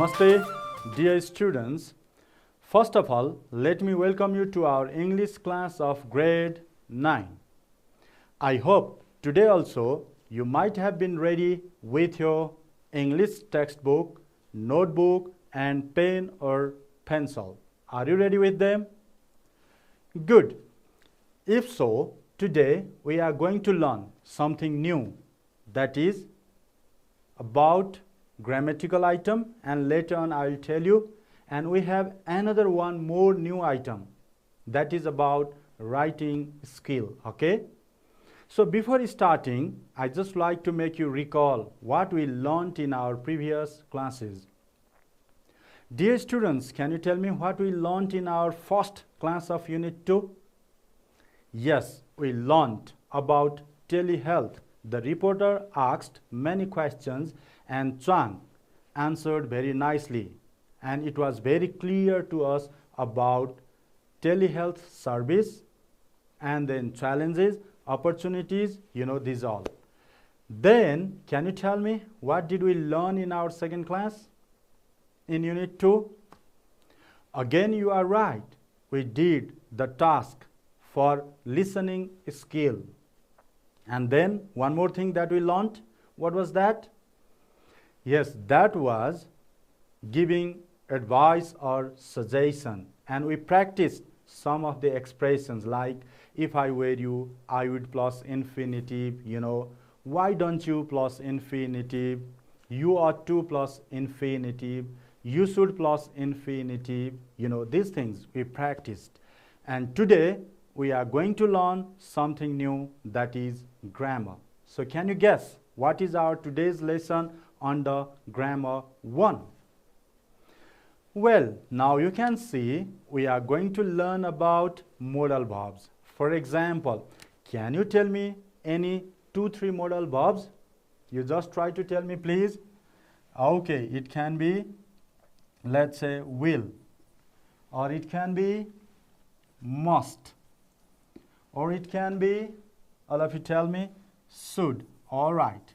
Namaste, dear students. First of all, let me welcome you to our English class of grade 9. I hope today also you might have been ready with your English textbook, notebook and pen or pencil. Are you ready with them? Good. If so, today we are going to learn something new, that is about grammatical item, and later on I will tell you. And we have another one more new item, that is about writing skill. Okay, so before starting, I just like to make you recall what we learned in our previous classes. Dear students, can you tell me what we learned in our first class of unit 2? Yes, we learned about telehealth. The reporter asked many questions and Chang answered very nicely, and it was very clear to us about telehealth service and then challenges, opportunities, these all. Then can you tell me what did we learn in our second class in unit 2? Again, you are right, we did the task for listening skill. And then one more thing that we learned. What was that? Yes, that was giving advice or suggestion, and we practiced some of the expressions like if I were you, I would plus infinitive, why don't you plus infinitive, you ought to plus infinitive, you should plus infinitive, these things we practiced. And today we are going to learn something new, that is grammar. So can you guess what is our today's lesson under grammar 1? Well, now you can see we are going to learn about modal verbs. For example, can you tell me any 2-3 modal verbs? You just try to tell me, please. Okay, it can be, let's say, will, or it can be must, or it can be, all of you tell me, should. All right.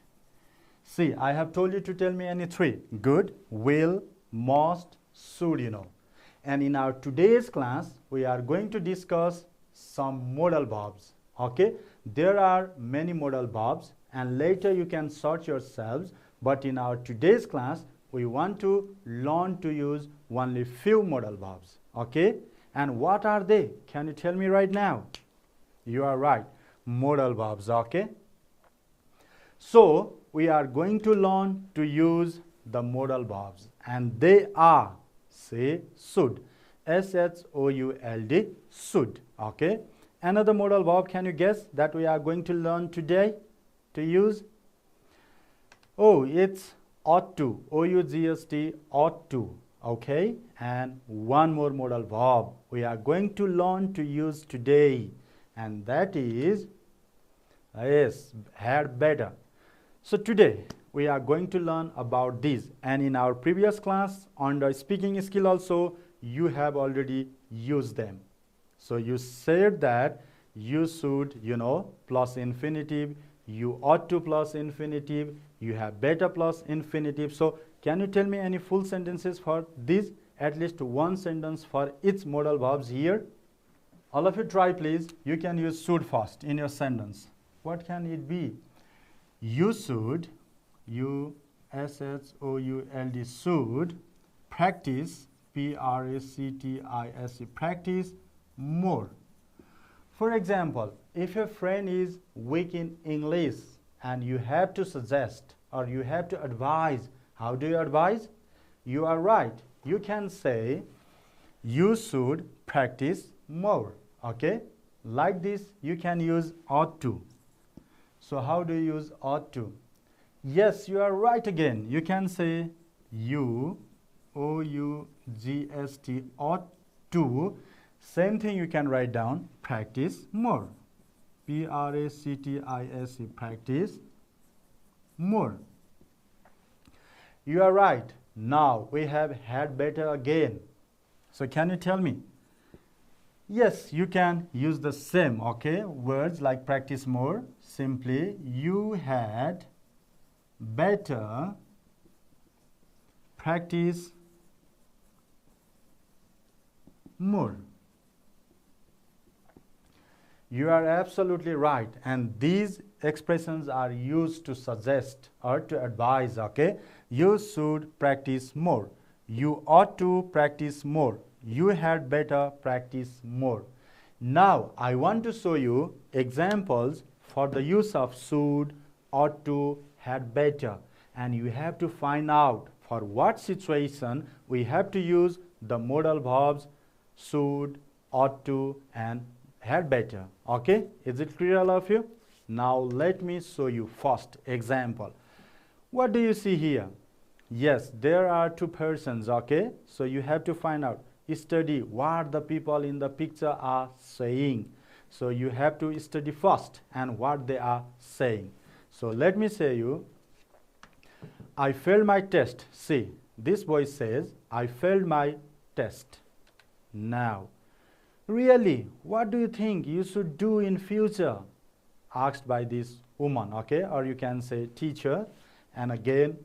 See, I have told you to tell me any 3. Good, will, must, should, And in our today's class, we are going to discuss some modal verbs. Okay, there are many modal verbs, and later you can search yourselves. But in our today's class, we want to learn to use only few modal verbs. Okay, and what are they? Can you tell me right now? You are right, modal verbs. Okay, so we are going to learn to use the modal verbs, and they are, say, should, S-H-O-U-L-D, should. Okay, another modal verb, can you guess that we are going to learn today to use? Oh, it's ought to, O-U-G-S-T, ought to. Okay, and one more modal verb we are going to learn to use today, and that is, yes, had better. So today we are going to learn about these, and in our previous class under speaking skill also you have already used them. So you said that you should, plus infinitive, you ought to plus infinitive, you have better plus infinitive. So can you tell me any full sentences for these? At least one sentence for each modal verbs here. All of you try, please. You can use should first in your sentence. What can it be? You should, U-S-H-O-U-L-D, should practice, P-R-A-C-T-I-S-E, practice more. For example, if a friend is weak in English and you have to suggest or you have to advise, how do you advise? You are right. You can say, you should practice more. Okay? Like this, you can use ought to. So how do you use ought to? Yes, you are right again. You can say you, O-U-G-S-T, ought to. Same thing you can write down, practice more. P-R-A-C-T-I-S-E, practice more. You are right. Now we have had better again. So can you tell me? Yes, you can use the same, okay, words like practice more. Simply, you had better practice more. You are absolutely right, and these expressions are used to suggest or to advise, okay? You should practice more. You ought to practice more. You had better practice more. Now, I want to show you examples for the use of should, ought to, had better. And you have to find out for what situation we have to use the modal verbs should, ought to, and had better. Okay, is it clear, all of you? Now let me show you first example. What do you see here? Yes, there are two persons. Okay, so you have to find out, study what the people in the picture are saying. So you have to study first and what they are saying. So let me say you, I failed my test. See, this boy says, I failed my test. Now, really, what do you think you should do in future? Asked by this woman, okay, or you can say teacher. And again,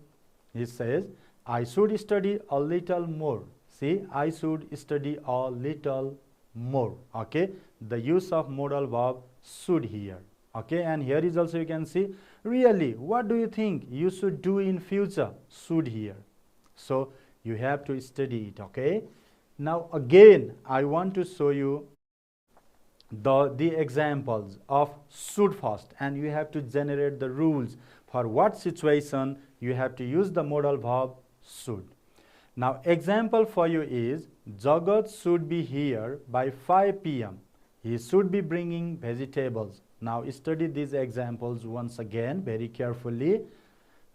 he says, I should study a little more. See, I should study a little more, okay. The use of modal verb should here, okay. And here is also you can see, really, what do you think you should do in future? Should here. So you have to study it, okay. Now again, I want to show you the examples of should first, and you have to generate the rules for what situation you have to use the modal verb should. Now example for you is, Jagat should be here by 5 p.m. He should be bringing vegetables. Now study these examples once again very carefully.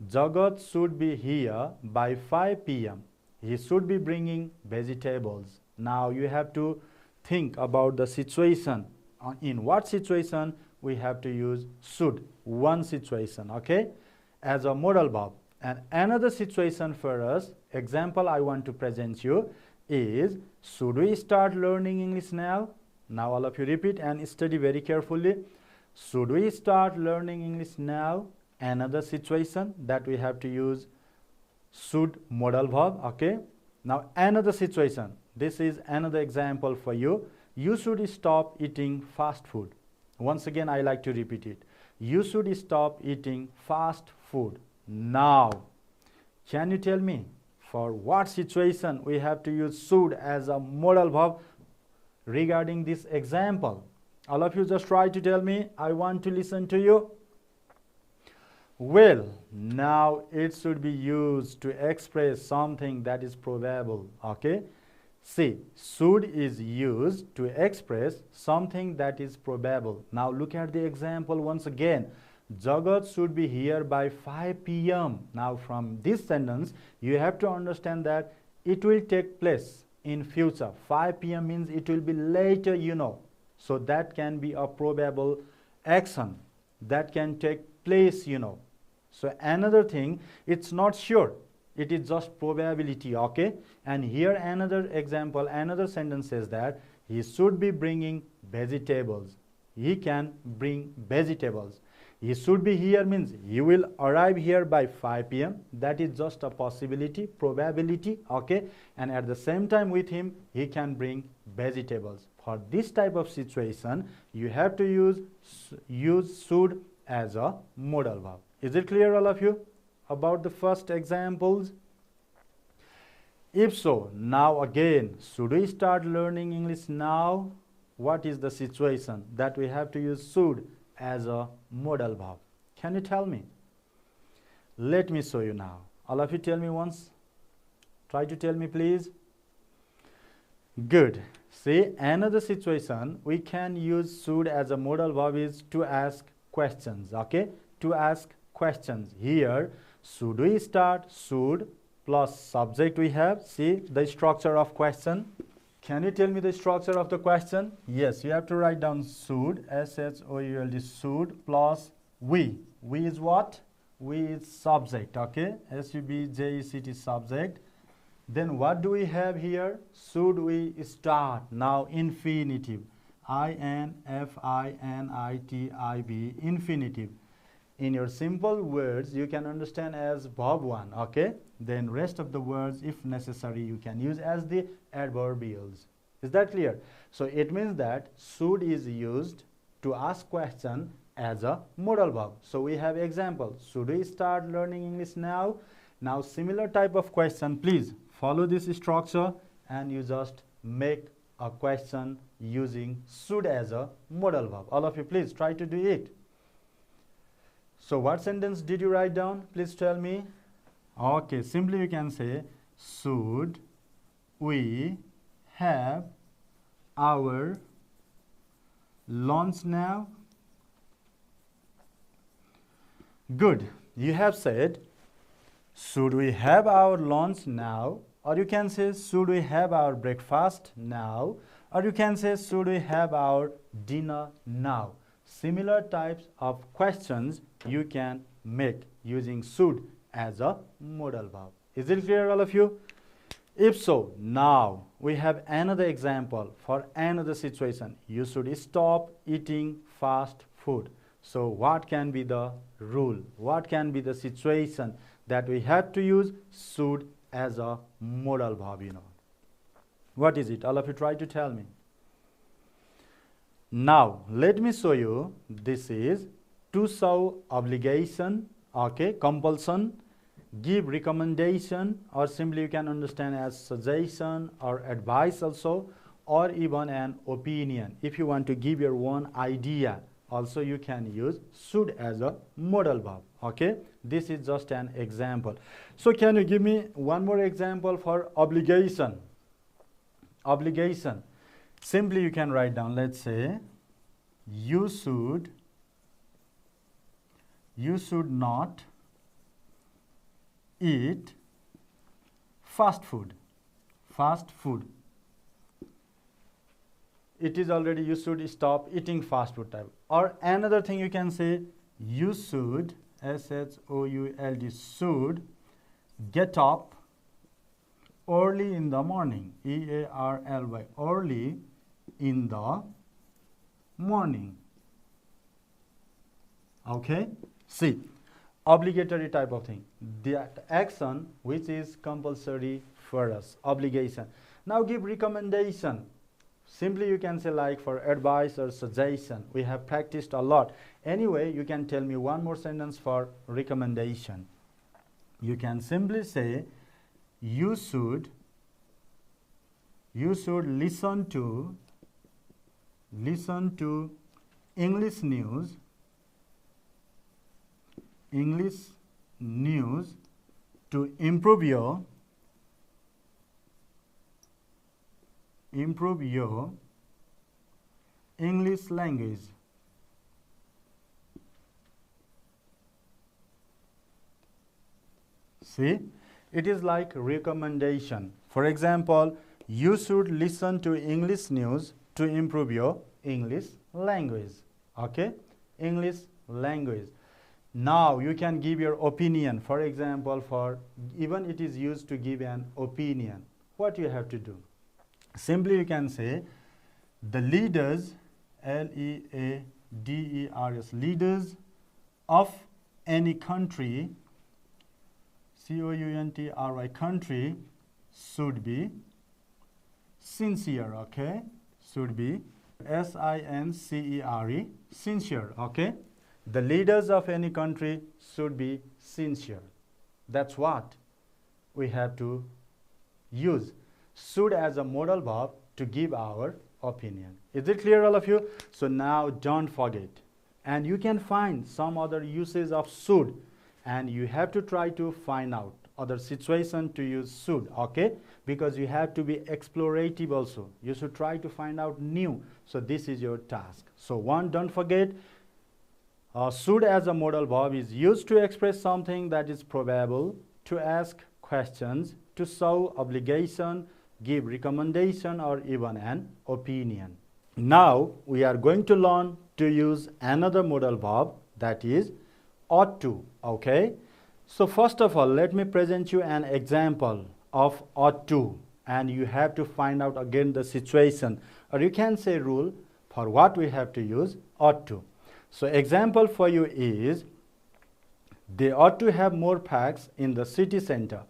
Jagat should be here by 5 p.m. He should be bringing vegetables. Now you have to think about the situation. In what situation we have to use should? One situation, okay, as a modal verb. And another situation for us, example I want to present you is, should we start learning English now? Now all of you repeat and study very carefully. Should we start learning English now? Another situation that we have to use should modal verb, okay. Now another situation, this is another example for you. You should stop eating fast food. Once again I like to repeat it. You should stop eating fast food. Now, can you tell me for what situation we have to use should as a modal verb regarding this example? All of you just try to tell me. I want to listen to you. Well, now it should be used to express something that is probable, okay. See, should is used to express something that is probable. Now look at the example once again. Jagat should be here by 5 p.m. Now from this sentence, you have to understand that it will take place in future. 5 p.m. means it will be later, you know. So that can be a probable action that can take place, you know. So another thing, it's not sure. It is just probability, okay. And here another example, another sentence says that he should be bringing vegetables. He can bring vegetables. He should be here means he will arrive here by 5 p.m. That is just a possibility, probability, okay. And at the same time with him, he can bring vegetables. For this type of situation, you have to use should as a modal verb. Is it clear, all of you, about the first examples? If so, now again, should we start learning English now? What is the situation that we have to use should as a modal verb? Can you tell me? Let me show you now. All of you tell me once. Try to tell me, please. Good. See, another situation we can use should as a modal verb is to ask questions, okay? To ask questions. Here, should we start should plus subject we have. See the structure of question. Can you tell me the structure of the question? Yes, you have to write down should, S-H-O-U-L-D, should plus we. We is what? We is subject, okay? S-U-B-J-E-C-T, subject. Then what do we have here? Should we start? Now infinitive. I-N-F-I-N-I-T-I-V, infinitive. In your simple words, you can understand as verb 1, okay? Then rest of the words, if necessary, you can use as the adverbials. Is that clear? So it means that should is used to ask question as a modal verb. So we have example. Should we start learning English now? Now similar type of question, please follow this structure and you just make a question using should as a modal verb. All of you please try to do it. So what sentence did you write down? Please tell me. Okay, simply you can say should we have our lunch now? Good. You have said should we have our lunch now, or you can say should we have our breakfast now, or you can say should we have our dinner now. Similar types of questions you can make using should as a modal verb. Is it clear, all of you? If so, now we have another example for another situation. You should stop eating fast food. So what can be the rule? What can be the situation that we have to use should as a modal verb, you know? What is it? All of you try to tell me. Now, let me show you. This is to show obligation, okay, compulsion, give recommendation, or simply you can understand as suggestion or advice also, or even an opinion. If you want to give your own idea, also you can use should as a modal verb, okay? This is just an example. So can you give me one more example for obligation? Obligation. Simply you can write down, let's say, you should not eat fast food. Fast food. It is already you should stop eating fast food type. Or another thing you can say, you should, S-H-O-U-L-D, should get up early in the morning, E-A-R-L-Y, early in the morning. Okay? See, obligatory type of thing. That action which is compulsory for us, obligation. Now give recommendation. Simply you can say like for advice or suggestion. We have practiced a lot. Anyway, you can tell me one more sentence for recommendation. You can simply say you should listen to English news to improve your English language. See, it is like recommendation. For example, you should listen to English news to improve your English language. Okay? English language. Now you can give your opinion. For example, for even it is used to give an opinion. What you have to do? Simply you can say the leaders, L-E-A-D-E-R-S, leaders of any country, C-O-U-N-T-R-Y, country, should be sincere, okay? Should be S-I-N-C-E-R-E, sincere, okay? The leaders of any country should be sincere. That's what we have to use. Should as a modal verb to give our opinion. Is it clear, all of you? So now don't forget. And you can find some other uses of should. And you have to try to find out other situation to use should, okay? Because you have to be explorative also. You should try to find out new. So this is your task. So one, don't forget, should as a modal verb is used to express something that is probable, to ask questions, to show obligation, give recommendation, or even an opinion. Now we are going to learn to use another modal verb, that is ought to, okay? So first of all, let me present you an example of ought to, and you have to find out again the situation, or you can say rule for what we have to use ought to. So example for you is, they ought to have more parks in the city center.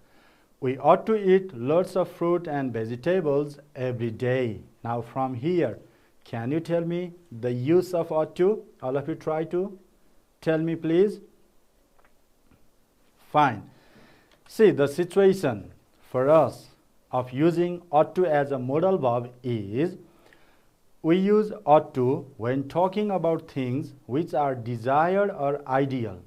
We ought to eat lots of fruit and vegetables every day. Now from here, can you tell me the use of ought to? All of you try to tell me, please. Fine. See, the situation for us of using ought to as a modal verb is we use ought to when talking about things which are desired or ideal.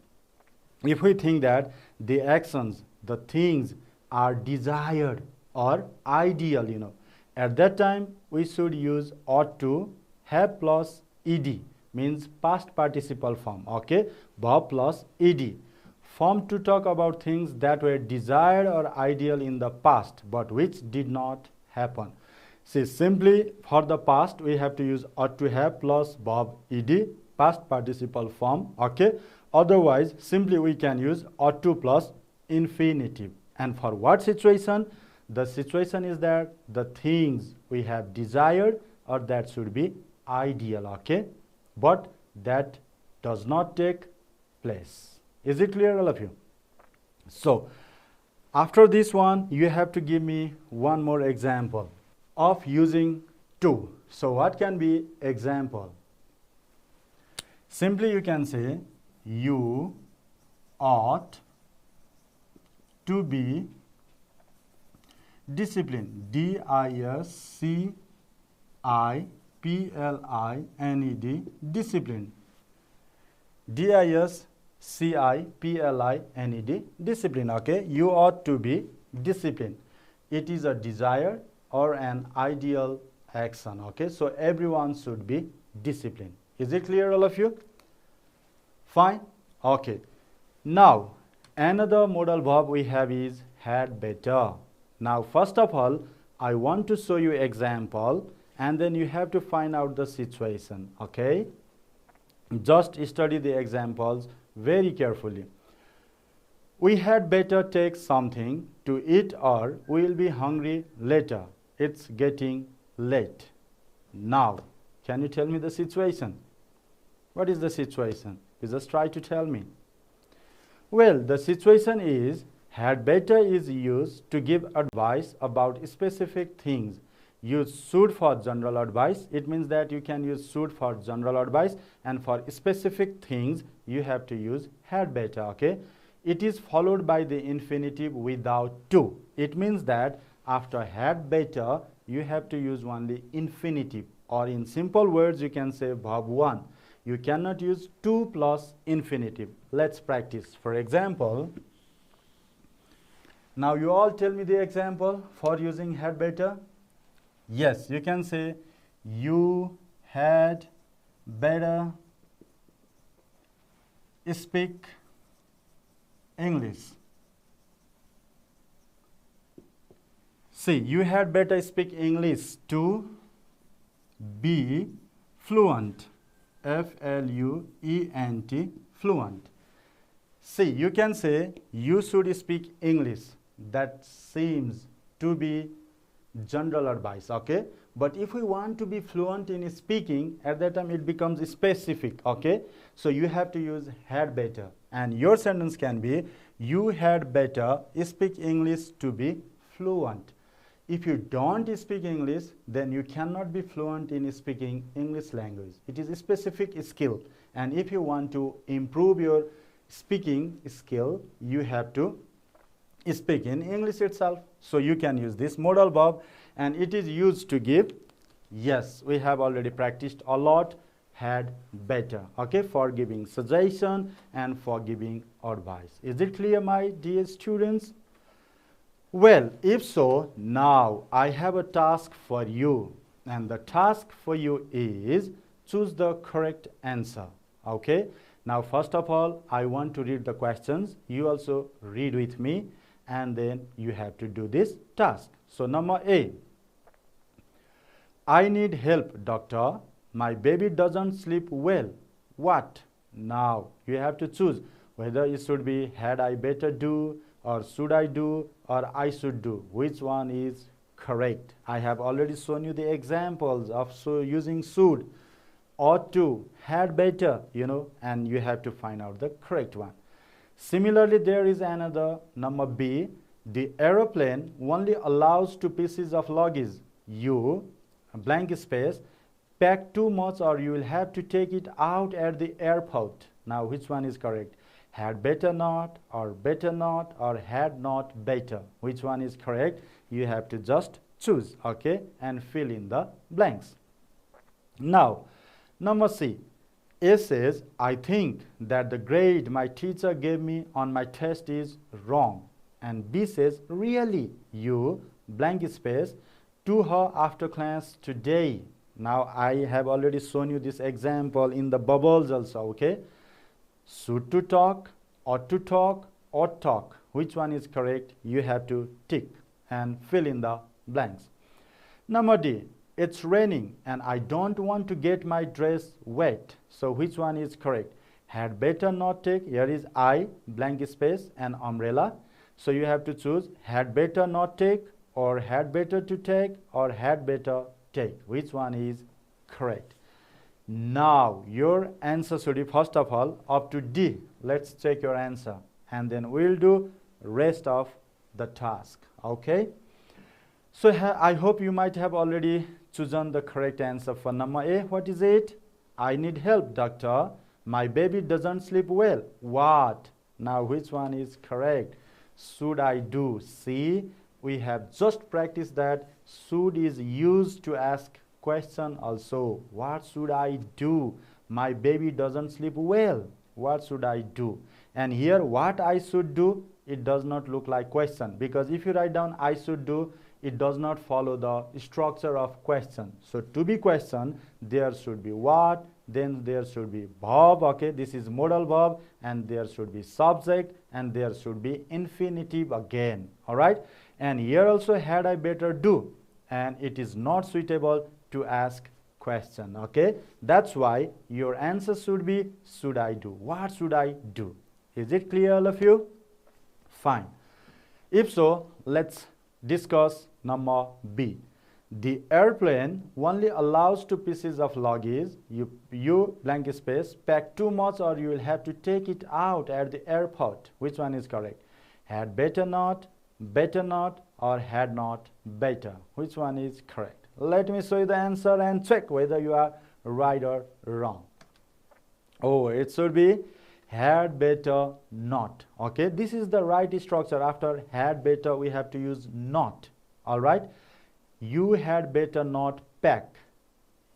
If we think that the actions, the things are desired or ideal, at that time we should use ought to have plus ed, means past participle form, okay, verb plus ed. Form to talk about things that were desired or ideal in the past but which did not happen. See, simply for the past we have to use ought to have plus verb ed, past participle form, okay. Otherwise simply we can use ought to plus infinitive. And for what situation? The situation is that the things we have desired or that should be ideal, okay, but that does not take place. Is it clear, all of you? So after this one you have to give me one more example of using to. So what can be example? Simply you can say you ought to be disciplined. D-I-S-C-I-P-L-I-N-E-D, disciplined. D-I-S-C-I-P-L-I-N-E-D, discipline, okay. You ought to be disciplined. It is a desire or an ideal action, okay. So everyone should be disciplined. Is it clear, all of you? Fine. Okay. Now another modal verb we have is had better. Now first of all I want to show you example and then you have to find out the situation, okay. Just study the examples very carefully. We had better take something to eat or we will be hungry later. It's getting late. Now can you tell me the situation? What is the situation? You just try to tell me. Well, the situation is had better is used to give advice about specific things. Use should for general advice. It means that you can use should for general advice, and for specific things you have to use had better, okay. It is followed by the infinitive without to. It means that after had better you have to use only infinitive, or in simple words you can say verb 1. You cannot use to plus infinitive. Let's practice. For example, now you all tell me the example for using had better. Yes, you can say you had better speak English. See, you had better speak English to be fluent. F-L-U-E-N-T, fluent. See, you can say you should speak English. That seems to be general advice, okay. But if we want to be fluent in speaking, at that time it becomes specific, okay. So you have to use had better, and your sentence can be you had better speak English to be fluent. If you don't speak English, then you cannot be fluent in speaking English language. It is a specific skill, and if you want to improve your speaking skill, you have to speak in English itself. So you can use this modal verb, and it is used to give, yes, we have already practiced a lot, had better, okay, for giving suggestion and for giving advice. Is it clear, my dear students? Well, if so, now I have a task for you, and the task for you is choose the correct answer, okay. Now first of all I want to read the questions. You also read with me, and then you have to do this task. So number A, I need help, doctor. My baby doesn't sleep well. What? Now you have to choose whether it should be had I better do, or should I do, or I should do. Which one is correct? I have already shown you the examples of using should, ought to, had better, and you have to find out the correct one. Similarly, there is another number B. The aeroplane only allows 2 pieces of luggage. You, blank space, pack too much or you will have to take it out at the airport. Now which one is correct? Had better not, or had not better. Which one is correct? You have to just choose, okay, and fill in the blanks. Now, number C. A says, I think that the grade my teacher gave me on my test is wrong. And B says, really, you, blank space, to her after class today. Now, I have already shown you this example in the bubbles also, okay? Should to talk, ought to talk, or talk. Which one is correct? You have to tick and fill in the blanks. Number D. It's raining and I don't want to get my dress wet. So which one is correct? Had better not take. Here is I, blank space, and umbrella. So you have to choose had better not take, or had better to take, or had better take. Which one is correct? Now your answer should be first of all up to D. Let's check your answer and then we'll do rest of the task. Okay. So I hope you might have already chosen the correct answer for number A. What is it? I need help, doctor. My baby doesn't sleep well. What? Now which one is correct? Should I do? See, we have just practiced that should is used to ask question also. What should I do? My baby doesn't sleep well. What should I do? And here what I should do, it does not look like question, because if you write down I should do, it does not follow the structure of question. So to be question, there should be what, then there should be verb, okay, this is modal verb, and there should be subject, and there should be infinitive again, all right? And here also had I better do, and it is not suitable to ask question, okay? That's why your answer should be should I do. What should I do? Is it clear, all of you? Fine. If so, let's discuss number B. The airplane only allows 2 pieces of luggage. You blank space, pack too much or you will have to take it out at the airport. Which one is correct? Had better not, or had not better. Which one is correct? Let me show you the answer and check whether you are right or wrong. Oh, it should be had better not. Okay, this is the right structure. After had better, we have to use not. All right, you had better not pack.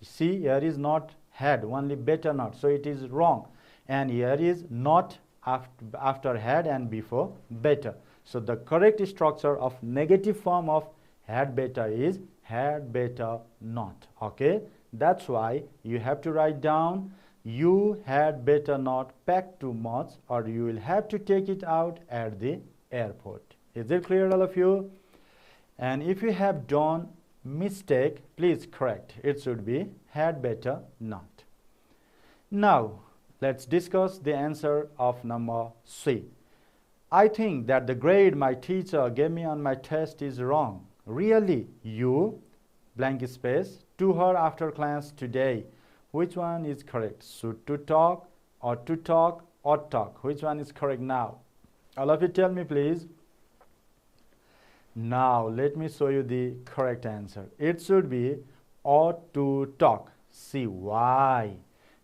See, here is not had, only better not. So it is wrong. And here is not after had and before better. So the correct structure of negative form of had better is had better not. Okay, that's why you have to write down you had better not pack too much or you will have to take it out at the airport. Is it clear, all of you? And if you have done mistake, please correct. It should be had better not. Now let's discuss the answer of number C. I think that the grade my teacher gave me on my test is wrong. Really, you blank space to her after class today. Which one is correct? Should to talk, or to talk, or talk. Which one is correct now? All of you tell me, please. Now let me show you the correct answer. It should be ought to talk. See why?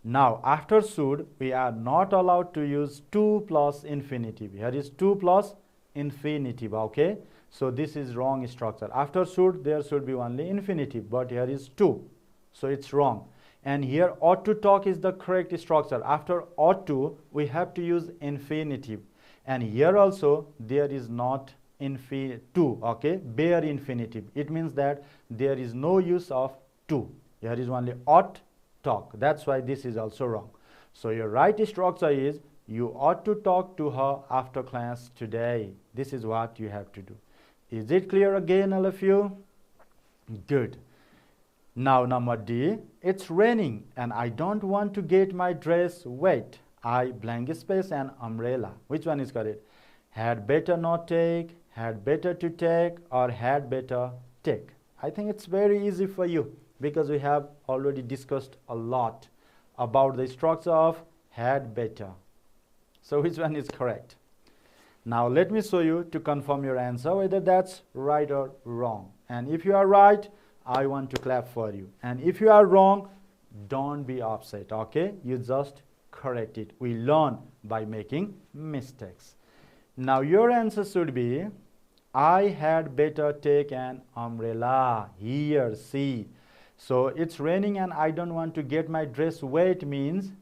Now after should, we are not allowed to use to plus infinitive. Here is to plus infinitive, okay? So this is wrong structure. After should, there should be only infinitive, but here is to. So it's wrong. And here ought to talk is the correct structure. After ought to, we have to use infinitive. And here also there is not to, okay, bare infinitive. It means that there is no use of to. Here is only ought talk. That's why this is also wrong. So your right structure is you ought to talk to her after class today. This is what you have to do. Is it clear again, all of you? Good. Now number D, it's raining and I don't want to get my dress wet. I blank space and umbrella. Which one is correct? Had better not take, had better to take, or had better take. I think it's very easy for you because we have already discussed a lot about the structure of had better. So which one is correct? Now let me show you to confirm your answer whether that's right or wrong. And if you are right, I want to clap for you. And if you are wrong, don't be upset, okay? You just correct it. We learn by making mistakes. Now your answer should be, I had better take an umbrella. Here, see. So it's raining and I don't want to get my dress wet means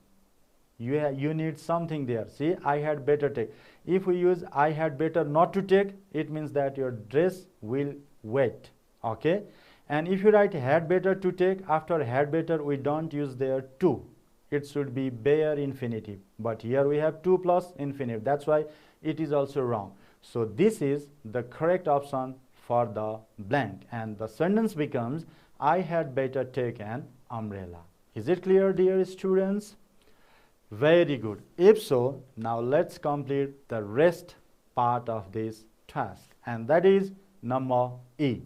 you need something there. See, I had better take. If we use I had better not to take, it means that your dress will wet, okay? And if you write had better to take, after had better we don't use there to. It should be bare infinitive. But here we have to plus infinitive. That's why it is also wrong. So this is the correct option for the blank. And the sentence becomes, I had better take an umbrella. Is it clear, dear students? Very good. If so, now let's complete the rest part of this task. And that is number E.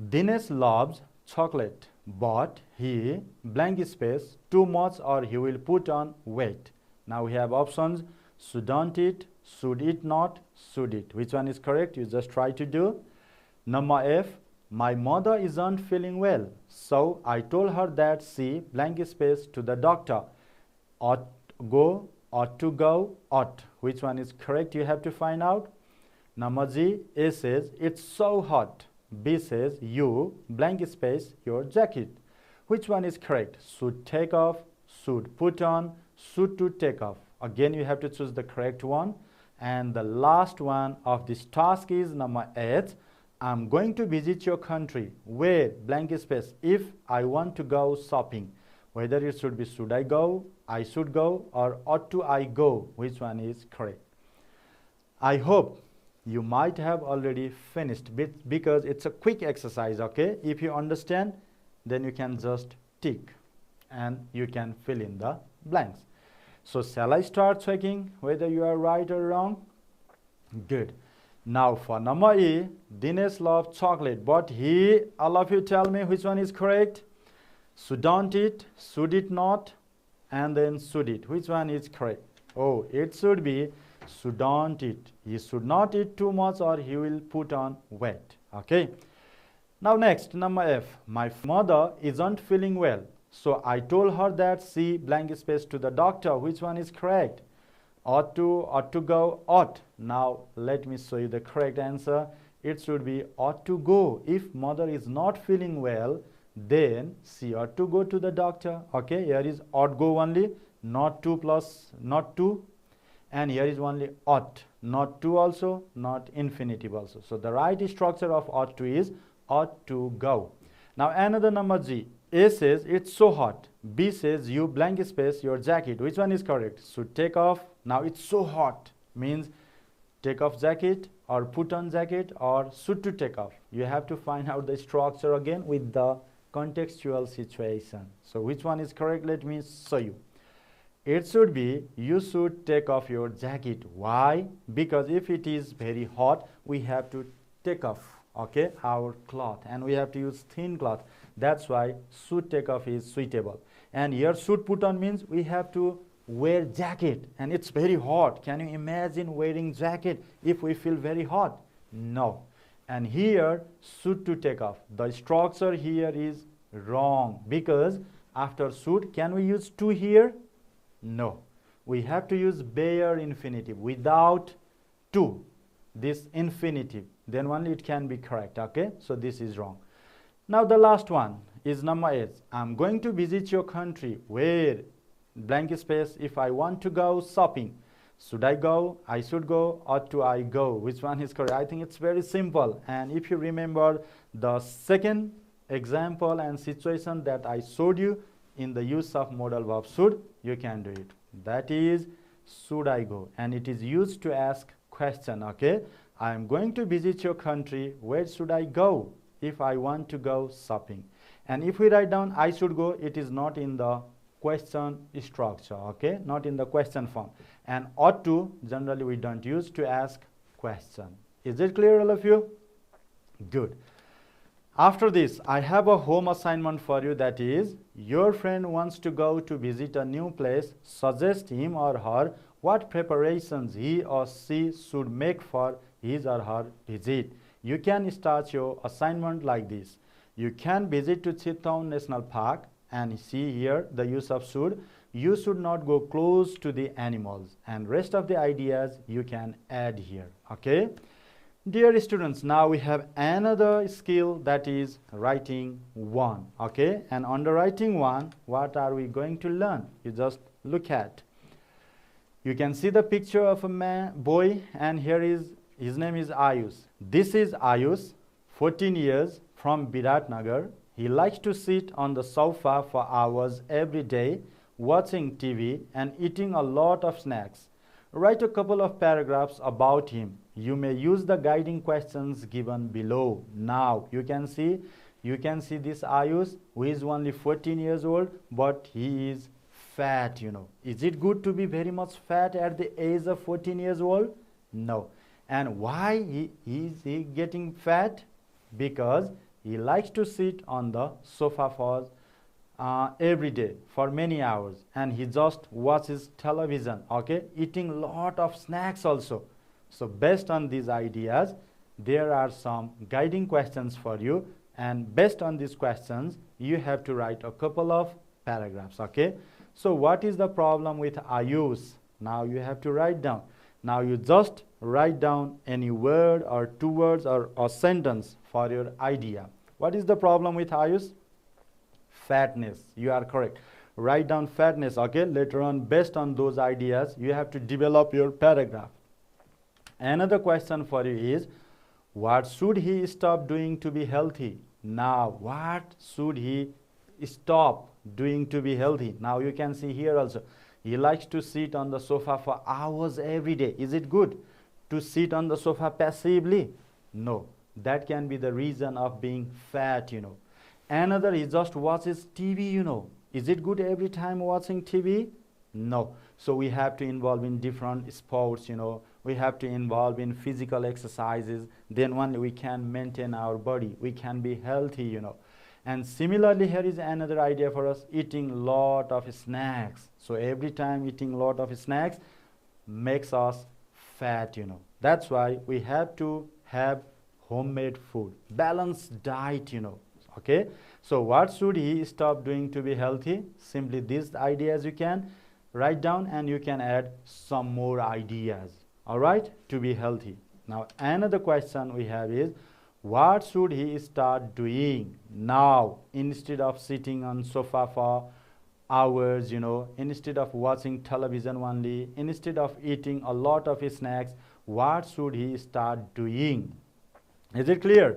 Dinesh loves chocolate, but he blank space too much or he will put on weight. Now we have options, shouldn't it, should it not, should it. Which one is correct? You just try to do. Number F, my mother isn't feeling well, so I told her that she blank space to the doctor. Ought go, ought to go, ought. Which one is correct? You have to find out. Number G, A says it's so hot. B says you blank space your jacket. Which one is correct? Should take off, should put on, should to take off. Again, you have to choose the correct one. And the last one of this task is number H. I'm going to visit your country where blank space if I want to go shopping. Whether it should be should I go, I should go, or ought to I go. Which one is correct? I hope you might have already finished because it's a quick exercise, okay? If you understand, then you can just tick and you can fill in the blanks. So shall I start checking whether you are right or wrong? Good. Now for number E, Dinesh loves chocolate, but he, all of you tell me which one is correct? Shouldn't it, should it not, and then should it. Which one is correct? Oh, it should be shouldn't it. He should not eat too much or he will put on weight. Okay. Now next, number F. My mother isn't feeling well, so I told her that she blank space to the doctor. Which one is correct? Ought to go, ought. Now let me show you the correct answer. It should be ought to go. If mother is not feeling well, then she ought to go to the doctor. Okay, here is ought go only, not to plus not to. And here is only ought, not to also, not infinitive also. So the right structure of ought to is ought to go. Now another number G. A says it's so hot. B says you blank space your jacket. Which one is correct? Should take off. Now it's so hot means take off jacket or put on jacket or should to take off. You have to find out the structure again with the contextual situation. So which one is correct? Let me show you. It should be you should take off your jacket. Why? Because if it is very hot, we have to take off, okay, our cloth, and we have to use thin cloth. That's why should take off is suitable. And here should put on means we have to wear jacket and it's very hot. Can you imagine wearing jacket if we feel very hot? No. And here should to take off. The structure here is wrong because after should, can we use to here? No. We have to use bare infinitive without to, this infinitive. Then only it can be correct, okay? So this is wrong. Now the last one is number 8. I'm going to visit your country where blank space if I want to go shopping. Should I go? I should go. Ought to I go? Which one is correct? I think it's very simple. And if you remember the second example and situation that I showed you in the use of modal verb should, you can do it. That is should I go, and it is used to ask question, okay? I am going to visit your country. Where should I go if I want to go shopping? And if we write down I should go, it is not in the question structure, okay? Not in the question form. And ought to, generally we don't use to ask question. Is it clear, all of you? Good. After this, I have a home assignment for you, that is, your friend wants to go to visit a new place. Suggest him or her what preparations he or she should make for his or her visit. You can start your assignment like this. You can visit to Chittagong National Park, and see here the use of should. You should not go close to the animals, and rest of the ideas you can add here. Okay, dear students, now we have another skill, that is writing one. Okay, and under writing one, what are we going to learn? You just look at. You can see the picture of a boy, and here is his name is Ayush. This is Ayush, 14 years, from Biratnagar. He likes to sit on the sofa for hours every day, watching TV and eating a lot of snacks. Write a couple of paragraphs about him. You may use the guiding questions given below. Now you can see this Ayush, who is only 14 years old, but he is fat, Is it good to be very much fat at the age of 14 years old? No. And why is he getting fat? Because he likes to sit on the sofa for every day for many hours, and he just watches television, okay, eating lot of snacks also. So based on these ideas, there are some guiding questions for you, and based on these questions, you have to write a couple of paragraphs. Okay, so what is the problem with Ayush? Now you have to write down. Now you just write down any word or two words or a sentence for your idea. What is the problem with Ayush? Fatness. You are correct. Write down fatness. Okay, later on, based on those ideas, you have to develop your paragraph. Another question for you is, what should he stop doing to be healthy? Now, what should he stop doing to be healthy? Now you can see here also, he likes to sit on the sofa for hours every day. Is it good to sit on the sofa passively? No, that can be the reason of being fat, Another, he just watches TV, Is it good every time watching TV? No. So we have to involve in different sports, We have to involve in physical exercises. Then only we can maintain our body. We can be healthy, And similarly, here is another idea for us, eating lot of snacks. So every time eating lot of snacks makes us fat, That's why we have to have homemade food, balanced diet, Okay, so what should he stop doing to be healthy? Simply these ideas you can write down, and you can add some more ideas, all right, to be healthy. Now another question we have is, what should he start doing now instead of sitting on sofa for hours, instead of watching television only, instead of eating a lot of snacks? What should he start doing? Is it clear?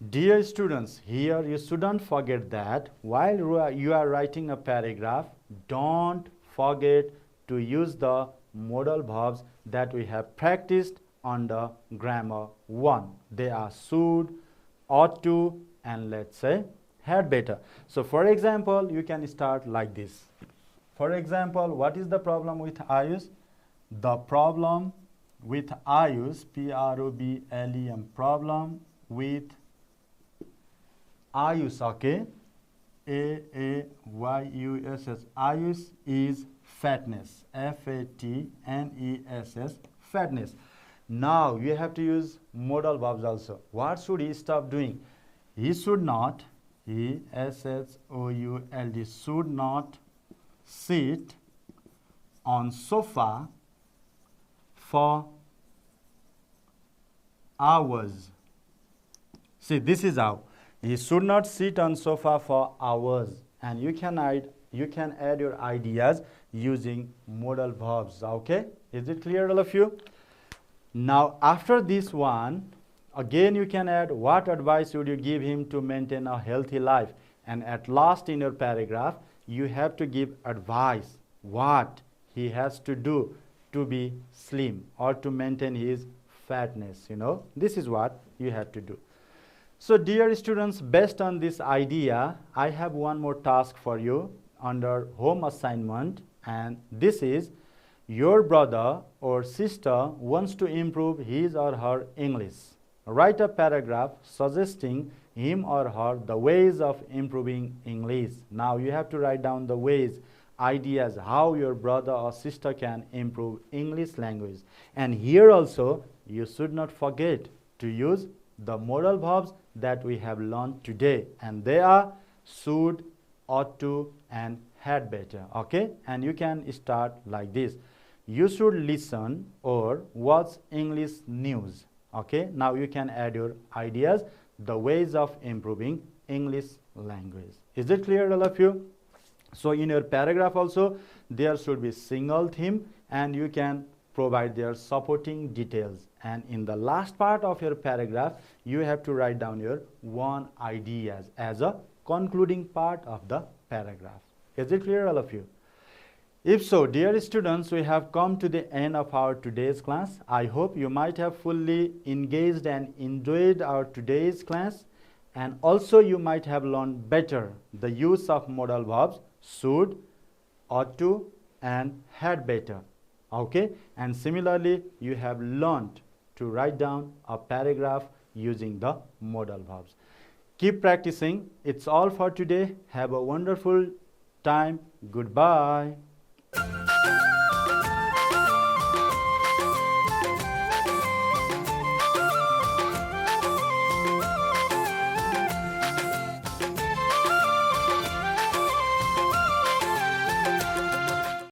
Dear students, here you shouldn't forget that while you are writing a paragraph, don't forget to use the modal verbs that we have practiced under grammar 1. They are should, ought to, and let's say had better. So for example, you can start like this. For example, what is the problem with Ayush? The problem with Ayush, P-R-O-B-L-E-M, problem with Ayush, okay, A-A-Y-U-S-S, Ayush is fatness, F-A-T-N-E-S-S, fatness. Now you have to use modal verbs also. What should he stop doing? He should not, E-S-H-O-U-L-D, should not sit on sofa for hours. See, this is how. He should not sit on sofa for hours, and you can add your ideas using modal verbs. Okay, is it clear, all of you? Now after this one, again you can add what advice would you give him to maintain a healthy life, and at last in your paragraph you have to give advice what he has to do to be slim or to maintain his fatness. This is what you have to do. So dear students, based on this idea, I have one more task for you under home assignment, and this is, your brother or sister wants to improve his or her English. Write a paragraph suggesting him or her the ways of improving English. Now you have to write down the ways. ideas how your brother or sister can improve English language. And here also you should not forget to use the modal verbs that we have learned today, and they are should, ought to, and had better. Okay, and you can start like this: you should listen or watch English news. Okay, now you can add your ideas, the ways of improving English language. Is it clear, all of you? So in your paragraph also there should be single theme, and you can provide their supporting details, and in the last part of your paragraph you have to write down your one ideas as a concluding part of the paragraph. Is it clear, all of you? If so, dear students, we have come to the end of our today's class. I hope you might have fully engaged and enjoyed our today's class, and also you might have learned better the use of modal verbs should, ought to, and had better. Okay, and similarly you have learned to write down a paragraph using the modal verbs. Keep practicing. It's all for today. Have a wonderful time. Goodbye.